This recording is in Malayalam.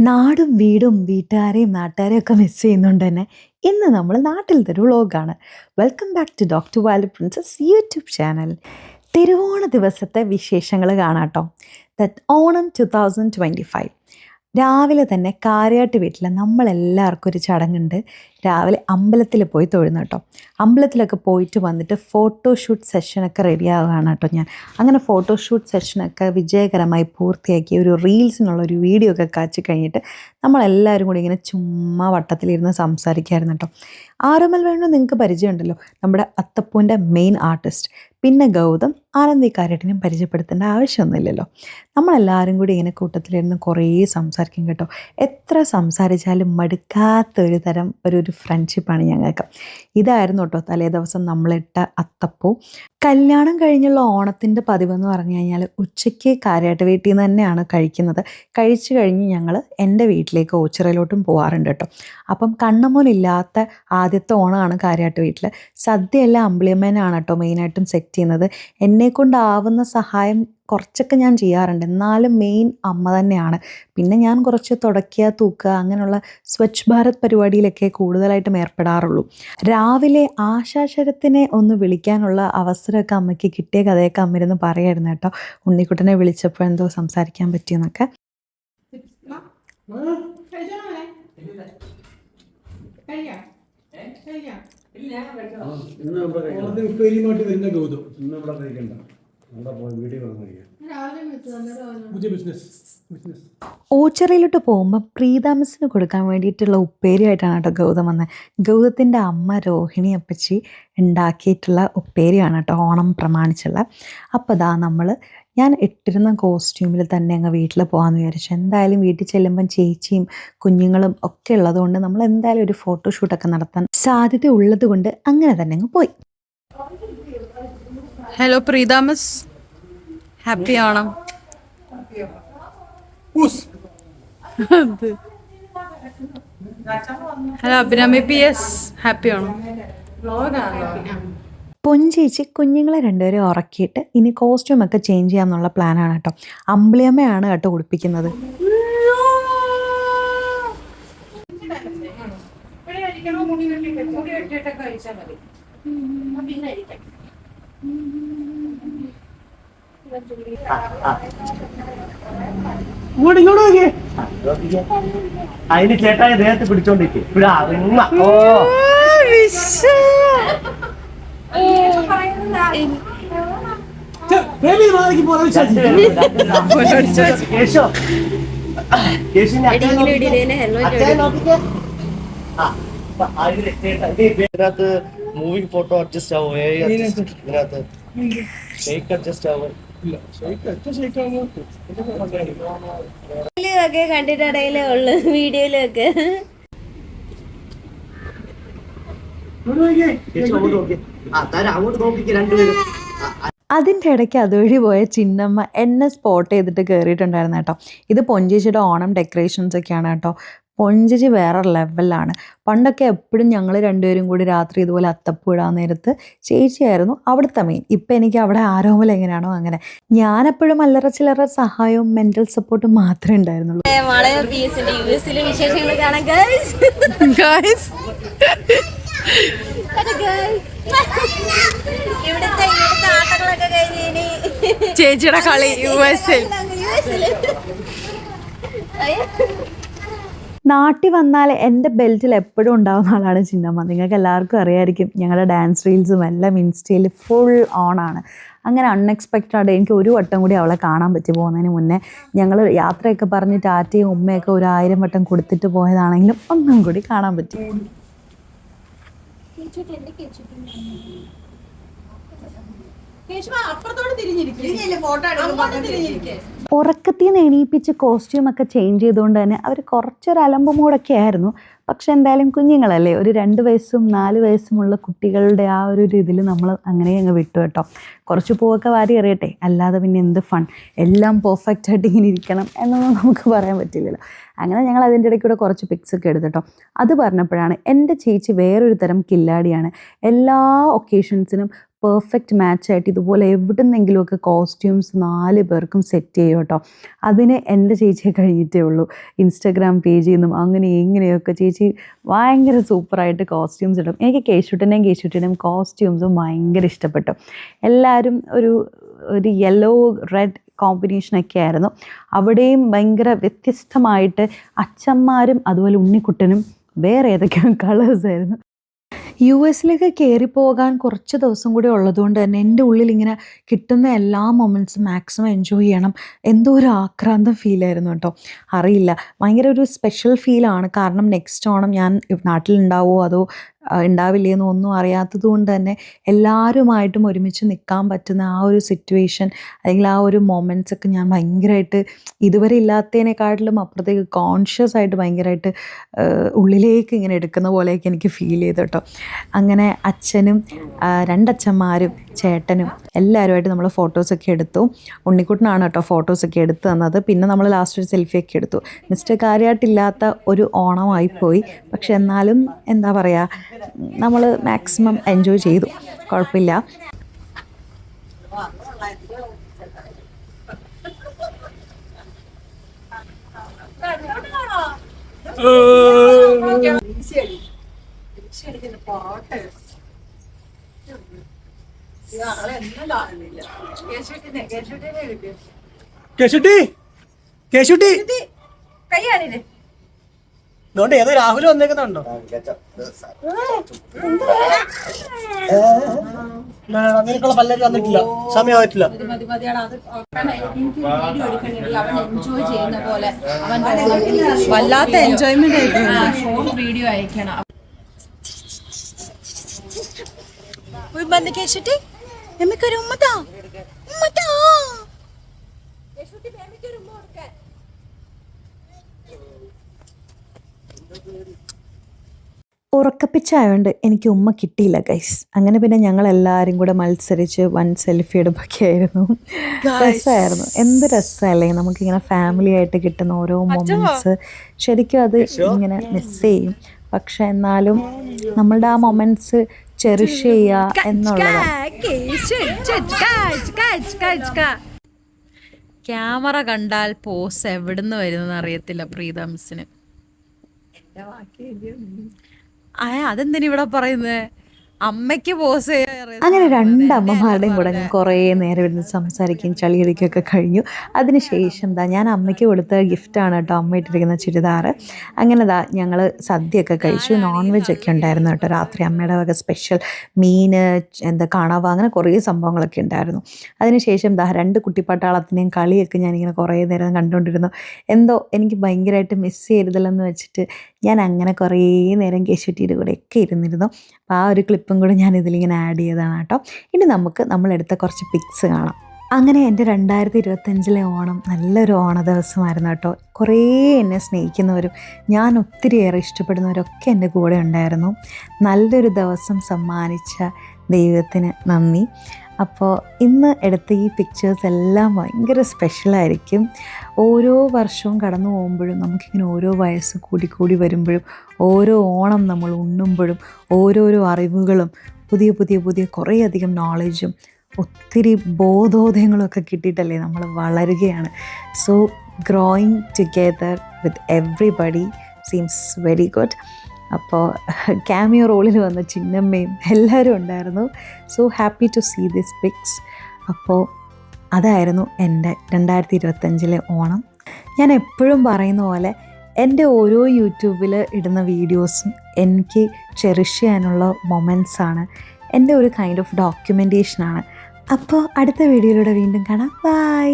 നാടും വീടും വീട്ടുകാരെയും നാട്ടുകാരെയും ഒക്കെ മിസ് ചെയ്യുന്നുണ്ട് തന്നെ ഇന്ന് നമ്മൾ നാട്ടിലത്തെ ഒരു വ്ളോഗാണ്. Welcome back to doctor Vali princess YouTube channel. തിരുവോണ ദിവസത്തെ വിശേഷങ്ങൾ കാണാട്ടോ. ദറ്റ് ഓണം 2025 രാവിലെ തന്നെ കാര്യാട്ട് വീട്ടിൽ നമ്മളെല്ലാവർക്കും ഒരു ചടങ്ങുണ്ട്. രാവിലെ അമ്പലത്തിൽ പോയി തൊഴുന്നു കേട്ടോ. അമ്പലത്തിലൊക്കെ പോയിട്ട് വന്നിട്ട് ഫോട്ടോഷൂട്ട് സെഷനൊക്കെ റെഡി ആവുകയാണ് കേട്ടോ ഞാൻ. അങ്ങനെ ഫോട്ടോഷൂട്ട് സെഷനൊക്കെ വിജയകരമായി പൂർത്തിയാക്കി ഒരു റീൽസിനുള്ളൊരു വീഡിയോ ഒക്കെ കാച്ചി കഴിഞ്ഞിട്ട് നമ്മളെല്ലാവരും കൂടി ഇങ്ങനെ ചുമ്മാ വട്ടത്തിലിരുന്ന് സംസാരിക്കുമായിരുന്നു കേട്ടോ. ആരോമൽ വേണു നിങ്ങൾക്ക് പരിചയമുണ്ടല്ലോ, നമ്മുടെ അത്തപ്പൂവിൻ്റെ മെയിൻ ആർട്ടിസ്റ്റ്. പിന്നെ ഗൗതം, ആനന്ദി കാരട്ടിനും പരിചയപ്പെടുത്തേണ്ട ആവശ്യമൊന്നുമില്ലല്ലോ. നമ്മളെല്ലാവരും കൂടി ഇങ്ങനെ കൂട്ടത്തിലിരുന്ന് കുറേ സംസാരിക്കും കേട്ടോ. എത്ര സംസാരിച്ചാലും മടുക്കാത്തൊരു തരം ഒരു ഫ്രണ്ട്ഷിപ്പാണ് ഞങ്ങൾക്ക്. ഇതായിരുന്നു കേട്ടോ തലേ ദിവസം നമ്മളിട്ട അത്തപ്പൂ. കല്യാണം കഴിഞ്ഞുള്ള ഓണത്തിൻ്റെ പതിവെന്ന് പറഞ്ഞു കഴിഞ്ഞാൽ ഉച്ചയ്ക്ക് കാര്യാട്ട് വീട്ടിൽ നിന്ന് തന്നെയാണ് കഴിക്കുന്നത്. കഴിച്ചു കഴിഞ്ഞ് ഞങ്ങൾ എൻ്റെ വീട്ടിലേക്ക് ഓച്ചിറയിലോട്ടും പോകാറുണ്ട് കേട്ടോ. അപ്പം കണ്ണമോനില്ലാത്ത ആദ്യത്തെ ഓണമാണ് കാര്യാട്ട് വീട്ടിൽ. സദ്യയെല്ലാം അമ്പിളിയമ്മേനാണ് കേട്ടോ മെയിനായിട്ടും സെറ്റ് ചെയ്യുന്നത്. എന്നെക്കൊണ്ടാവുന്ന സഹായം കുറച്ചൊക്കെ ഞാൻ ചെയ്യാറുണ്ട്, എന്നാലും മെയിൻ അമ്മ തന്നെയാണ്. പിന്നെ ഞാൻ കുറച്ച് തുടയ്ക്കുക, തൂക്കുക, അങ്ങനെയുള്ള സ്വച്ഛ് ഭാരത് പരിപാടിയിലൊക്കെ കൂടുതലായിട്ടും ഏർപ്പെടാറുള്ളൂ. രാവിലെ ആശാശരത്തിനെ ഒന്ന് വിളിക്കാനുള്ള അവസരമൊക്കെ അമ്മയ്ക്ക് കിട്ടിയ കഥയൊക്കെ അമ്മയിരുന്ന് പറയായിരുന്നു കേട്ടോ. ഉണ്ണിക്കുട്ടനെ വിളിച്ചപ്പോൾ എന്തോ സംസാരിക്കാൻ പറ്റിയെന്നൊക്കെ. ഓച്ചിറയിലോട്ട് പോകുമ്പോൾ പ്രീതാമസിന് കൊടുക്കാൻ വേണ്ടിയിട്ടുള്ള ഉപ്പേരിയായിട്ടാണ് കേട്ടോ ഗൗതം വന്നത്. ഗൗതത്തിൻ്റെ അമ്മ രോഹിണി അപ്പച്ചി ഉണ്ടാക്കിയിട്ടുള്ള ഉപ്പേരിയാണ് കേട്ടോ ഓണം പ്രമാണിച്ചുള്ള. അപ്പോൾ ഞാൻ ഇട്ടിരുന്ന കോസ്റ്റ്യൂമിൽ തന്നെ അങ്ങ് വീട്ടിൽ പോകാമെന്ന് വിചാരിച്ചു. എന്തായാലും വീട്ടിൽ ചെല്ലുമ്പം ചേച്ചിയും കുഞ്ഞുങ്ങളും ഒക്കെ ഉള്ളതുകൊണ്ട് നമ്മൾ എന്തായാലും ഒരു ഫോട്ടോഷൂട്ടൊക്കെ നടത്താൻ സാധ്യത ഉള്ളത് കൊണ്ട് അങ്ങനെ തന്നെ അങ്ങ് പോയി. ഹലോ പ്രീതാമസ്, happy Onam. Hello Abhirami PS, happy Onam. പൊഞ്ചേച്ചി കുഞ്ഞുങ്ങളെ രണ്ടുപേരും ഉറക്കിയിട്ട് ഇനി കോസ്റ്റ്യൂമൊക്കെ ചേഞ്ച് ചെയ്യാമെന്നുള്ള പ്ലാനാണ് കേട്ടോ. അമ്പിളിയമ്മയാണ് കേട്ടോ ഉടുപ്പിക്കുന്നത്. അതിന് ചേട്ടായ ദേഹത്ത് പിടിച്ചോണ്ടിരിക്കും. ഇതിനകത്ത് മൂവിങ് ഫോട്ടോ അഡ്ജസ്റ്റ് ആവും, ഇതിനകത്ത് ഷേക്ക് അഡ്ജസ്റ്റ് ആവും. കണ്ടിട്ടിടയിലേ ഉള്ളു, വീഡിയോയിലൊക്കെ. അതിൻ്റെ ഇടയ്ക്ക് അതുവഴി പോയ ചിന്നമ്മ എന്നെ സ്പോട്ട് ചെയ്തിട്ട് കയറിയിട്ടുണ്ടായിരുന്നു കേട്ടോ. ഇത് പൊഞ്ചേച്ചിയുടെ ഓണം ഡെക്കറേഷൻസ് ഒക്കെയാണ് കേട്ടോ. പൊഞ്ചേച്ചി വേറെ ലെവലാണ്. പണ്ടൊക്കെ എപ്പോഴും ഞങ്ങൾ രണ്ടുപേരും കൂടി രാത്രി ഇതുപോലെ അത്തപ്പൂ ഇടാൻ നേരത്ത് ചേച്ചിയായിരുന്നു അവിടുത്തെ മെയിൻ. ഇപ്പം എനിക്ക് അവിടെ ആരോമൽ എങ്ങനെയാണോ അങ്ങനെ. ഞാനെപ്പോഴും അല്ലറ ചില്ലറ സഹായവും മെൻ്റൽ സപ്പോർട്ടും മാത്രമേ ഉണ്ടായിരുന്നുള്ളൂ. ചേച്ചിയുടെ കളി US-ൽ. നാട്ടിൽ വന്നാൽ എൻ്റെ ബെൽറ്റിൽ എപ്പോഴും ഉണ്ടാകുന്ന ആളാണ് ചിന്നമ്മ. നിങ്ങൾക്ക് എല്ലാവർക്കും അറിയാമായിരിക്കും, ഞങ്ങളുടെ ഡാൻസ് റീൽസും എല്ലാം ഇൻസ്റ്റയിൽ ഫുൾ ഓണാണ്. അങ്ങനെ അൺഎക്സ്പെക്റ്റഡ് എനിക്ക് ഒരു വട്ടം കൂടി അവളെ കാണാൻ പറ്റി. പോകുന്നതിന് മുന്നേ ഞങ്ങൾ യാത്രയൊക്കെ പറഞ്ഞ് ടാറ്റയും ഉമ്മയൊക്കെ 1000 വട്ടം കൊടുത്തിട്ട് പോയതാണെങ്കിലും ഒന്നും കൂടി കാണാൻ പറ്റി. ഉറക്കത്തിൽ നിന്ന് എണീപ്പിച്ച് കോസ്റ്റ്യൂമൊക്കെ ചേഞ്ച് ചെയ്തുകൊണ്ട് തന്നെ അവർ കുറച്ചൊരു അലമ്പ് മൂടൊക്കെ ആയിരുന്നു. പക്ഷെ എന്തായാലും കുഞ്ഞുങ്ങളല്ലേ, ഒരു 2 വയസ്സും 4 വയസ്സുമുള്ള കുട്ടികളുടെ ആ ഒരു ഇതിൽ നമ്മൾ അങ്ങനെ അങ്ങ് വിട്ടു കേട്ടോ. കുറച്ച് പൂവൊക്കെ വാരി എറിയട്ടെ, അല്ലാതെ പിന്നെ എന്ത് ഫൺ. എല്ലാം പെർഫെക്റ്റ് ആയിട്ട് ഇങ്ങനെ ഇരിക്കണം എന്നൊന്നും നമുക്ക് പറയാൻ പറ്റില്ലല്ലോ. അങ്ങനെ ഞങ്ങൾ അതിൻ്റെ ഇടയ്ക്കൂടെ കുറച്ച് പിക്സൊക്കെ എടുത്തിട്ടോ. അത് പറഞ്ഞപ്പോഴാണ് എൻ്റെ ചേച്ചി വേറൊരു തരം കില്ലാടിയാണ്. എല്ലാ ഒക്കേഷൻസിനും പെർഫെക്റ്റ് മാച്ചായിട്ട് ഇതുപോലെ എവിടുന്നെങ്കിലുമൊക്കെ കോസ്റ്റ്യൂംസ് 4 പേർക്കും സെറ്റ് ചെയ്യും കേട്ടോ. അതിന് എൻ്റെ ചേച്ചിയെ കഴിഞ്ഞിട്ടേ ഉള്ളൂ. ഇൻസ്റ്റാഗ്രാം പേജിൽ നിന്നും അങ്ങനെ ഇങ്ങനെയൊക്കെ ചേച്ചി ഭയങ്കര സൂപ്പറായിട്ട് കോസ്റ്റ്യൂംസ് ഇടും. എനിക്ക് കേശുട്ടിൻ്റെയും കോസ്റ്റ്യൂംസും ഭയങ്കര ഇഷ്ടപ്പെട്ടു. എല്ലാവരും ഒരു യെല്ലോ റെഡ് കോമ്പിനേഷനൊക്കെ ആയിരുന്നു. അവിടെയും ഭയങ്കര വ്യത്യസ്തമായിട്ട് അച്ഛന്മാരും അതുപോലെ ഉണ്ണിക്കുട്ടനും വേറെ ഏതൊക്കെയോ കളേഴ്സായിരുന്നു. US കയറിപ്പോകാൻ കുറച്ച് ദിവസം കൂടി ഉള്ളതുകൊണ്ട് തന്നെ എൻ്റെ ഉള്ളിൽ ഇങ്ങനെ കിട്ടുന്ന എല്ലാ മൊമെൻറ്റ്സും മാക്സിമം എൻജോയ് ചെയ്യണം എന്തോ ഒരു ആക്രാന്തം ഫീലായിരുന്നു കേട്ടോ. അറിയില്ല, ഭയങ്കര ഒരു സ്പെഷ്യൽ ഫീലാണ്. കാരണം നെക്സ്റ്റ് ഓണം ഞാൻ നാട്ടിലുണ്ടാവുമോ അതോ ഉണ്ടാവില്ലേന്നോ ഒന്നും അറിയാത്തത് കൊണ്ട് തന്നെ എല്ലാവരുമായിട്ടും ഒരുമിച്ച് നിൽക്കാൻ പറ്റുന്ന ആ ഒരു സിറ്റുവേഷൻ അല്ലെങ്കിൽ ആ ഒരു മൊമെൻറ്റ്സ് ഒക്കെ ഞാൻ ഭയങ്കരമായിട്ട് ഇതുവരെ ഇല്ലാത്തതിനെക്കാട്ടിലും അപ്പുറത്തേക്ക് കോൺഷ്യസ് ആയിട്ട് ഭയങ്കരമായിട്ട് ഉള്ളിലേക്ക് ഇങ്ങനെ എടുക്കുന്ന പോലെയൊക്കെ എനിക്ക് ഫീൽ ചെയ്തു കേട്ടോ. അങ്ങനെ അച്ഛനും 2 അച്ഛന്മാരും ചേട്ടനും എല്ലാവരുമായിട്ട് നമ്മൾ ഫോട്ടോസൊക്കെ എടുത്തു. ഉണ്ണിക്കുട്ടനാണ് കേട്ടോ ഫോട്ടോസൊക്കെ എടുത്തു തന്നത്. പിന്നെ നമ്മൾ ലാസ്റ്റ് ഒരു സെൽഫിയൊക്കെ എടുത്തു. മിസ്റ്റർ കാര്യമായിട്ടില്ലാത്ത ഒരു ഓണമായിപ്പോയി. പക്ഷെ എന്നാലും എന്താ പറയുക, നമ്മൾ മാക്സിമം എൻജോയ് ചെയ്തു, കുഴപ്പമില്ല. കേശുട്ടി അതുകൊണ്ട് ഏതോ രാഹുൽ വന്നേക്കുന്നുണ്ടോ? അങ്ങനെയൊക്കെയുള്ള പല്ലര് വന്നിട്ടില്ല, സമയമായിട്ടില്ല. വല്ലാത്ത എൻജോയ്മെന്റ് വീഡിയോ അയക്കണം. കേശുട്ടി എമ്മക്കൊരു ഉമ്മത്താ ഉമ്മത്താ. ഉറക്കപ്പിച്ചായതുകൊണ്ട് എനിക്ക് ഉമ്മ കിട്ടിയില്ല ഗൈസ്. അങ്ങനെ പിന്നെ ഞങ്ങളെല്ലാവരും കൂടെ മത്സരിച്ച് 1 സെൽഫി എടുപ്പൊക്കെ ആയിരുന്നു. രസമായിരുന്നു. എന്ത് രസമല്ലേ നമുക്കിങ്ങനെ ഫാമിലി ആയിട്ട് കിട്ടുന്ന ഓരോ മൊമെൻറ്റ്സ്. ശരിക്കും അത് ഇങ്ങനെ മിസ് ചെയ്യും. പക്ഷെ എന്നാലും നമ്മളുടെ ആ മൊമെൻറ്റ്സ് ചെറിഷ് ചെയ്യുക എന്നുള്ളതാണ്. ക്യാമറ കണ്ടാൽ പോസ് എവിടുന്ന് വരുന്നെന്ന് അറിയത്തില്ല പ്രീത മിസ്സിന്. അതെന്തിനാ ഇവിടെ പറയുന്നത്? അമ്മയ്ക്ക് പോസ് ചെയ്യാൻ അങ്ങനെ 2 അമ്മമാരുടെയും കൂടെ ഞാൻ കുറേ നേരം ഇരുന്ന് സംസാരിക്കുകയും ചളിയടിക്കുകയൊക്കെ കഴിഞ്ഞു. അതിനുശേഷം ഞാൻ അമ്മയ്ക്ക് കൊടുത്ത ഗിഫ്റ്റാണ് കേട്ടോ അമ്മ ഇട്ടിരിക്കുന്ന ചുരിദാർ. അങ്ങനെ ഞങ്ങൾ സദ്യയൊക്കെ കഴിച്ചു. നോൺ വെജ് ഒക്കെ ഉണ്ടായിരുന്നു കേട്ടോ രാത്രി. അമ്മയുടെ വക സ്പെഷ്യൽ മീൻ, കണവ, അങ്ങനെ കുറേ സംഭവങ്ങളൊക്കെ ഉണ്ടായിരുന്നു. അതിനുശേഷം 2 കുട്ടിപ്പട്ടാളത്തിനെയും കളിയൊക്കെ ഞാനിങ്ങനെ കുറേ നേരം കണ്ടുകൊണ്ടിരുന്നു. എന്തോ എനിക്ക് ഭയങ്കരമായിട്ട് മിസ് ചെയ്തല്ലെന്ന് വെച്ചിട്ട് ഞാൻ അങ്ങനെ കുറേ നേരം കേശുട്ടിയുടെ കൂടെയൊക്കെ ഇരുന്നിരുന്നു. അപ്പോൾ ആ ഒരു ക്ലിപ്പും കൂടെ ഞാൻ ഇതിലിങ്ങനെ ആഡ് ചെയ്തതാണ് കേട്ടോ. ഇനി നമുക്ക് നമ്മളെടുത്ത കുറച്ച് പിക്സ് കാണാം. അങ്ങനെ എൻ്റെ 2025 ഓണം നല്ലൊരു ഓണ ദിവസമായിരുന്നു കേട്ടോ. കുറേ എന്നെ സ്നേഹിക്കുന്നവരും ഞാൻ ഒത്തിരിയേറെ ഇഷ്ടപ്പെടുന്നവരൊക്കെ എൻ്റെ കൂടെ ഉണ്ടായിരുന്നു. നല്ലൊരു ദിവസം സമ്മാനിച്ച ദൈവത്തിന് നന്ദി. അപ്പോൾ ഇന്ന് എടുത്ത ഈ പിക്ചേഴ്സ് എല്ലാം ഭയങ്കര സ്പെഷ്യലായിരിക്കും. ഓരോ വർഷവും കടന്നു പോകുമ്പോഴും നമുക്കിങ്ങനെ ഓരോ വയസ്സ് കൂടി വരുമ്പോഴും ഓരോ ഓണം നമ്മൾ ഉണ്ണുമ്പോഴും ഓരോരോ അറിവുകളും പുതിയ കുറേയധികം നോളജും ഒത്തിരി ബോധോദയങ്ങളൊക്കെ കിട്ടിയിട്ടല്ലേ നമ്മൾ വളരുകയാണ്. So growing together with everybody seems very good. അപ്പോൾ ക്യാമിയോ റോളിൽ വന്ന ചിന്നമ്മയും എല്ലാവരും ഉണ്ടായിരുന്നു. So happy to see this pics. അപ്പോൾ അതായിരുന്നു എൻ്റെ 2025 ഓണം. ഞാൻ എപ്പോഴും പറയുന്ന പോലെ എൻ്റെ ഓരോ യൂട്യൂബിൽ ഇടുന്ന വീഡിയോസും എനിക്ക് ചെറിഷ് ചെയ്യാനുള്ള മൊമെൻറ്റ്സാണ്. എൻ്റെ ഒരു കൈൻഡ് ഓഫ് ഡോക്യുമെൻറ്റേഷനാണ്. അപ്പോൾ അടുത്ത വീഡിയോയിലൂടെ വീണ്ടും കാണാം. ബൈ.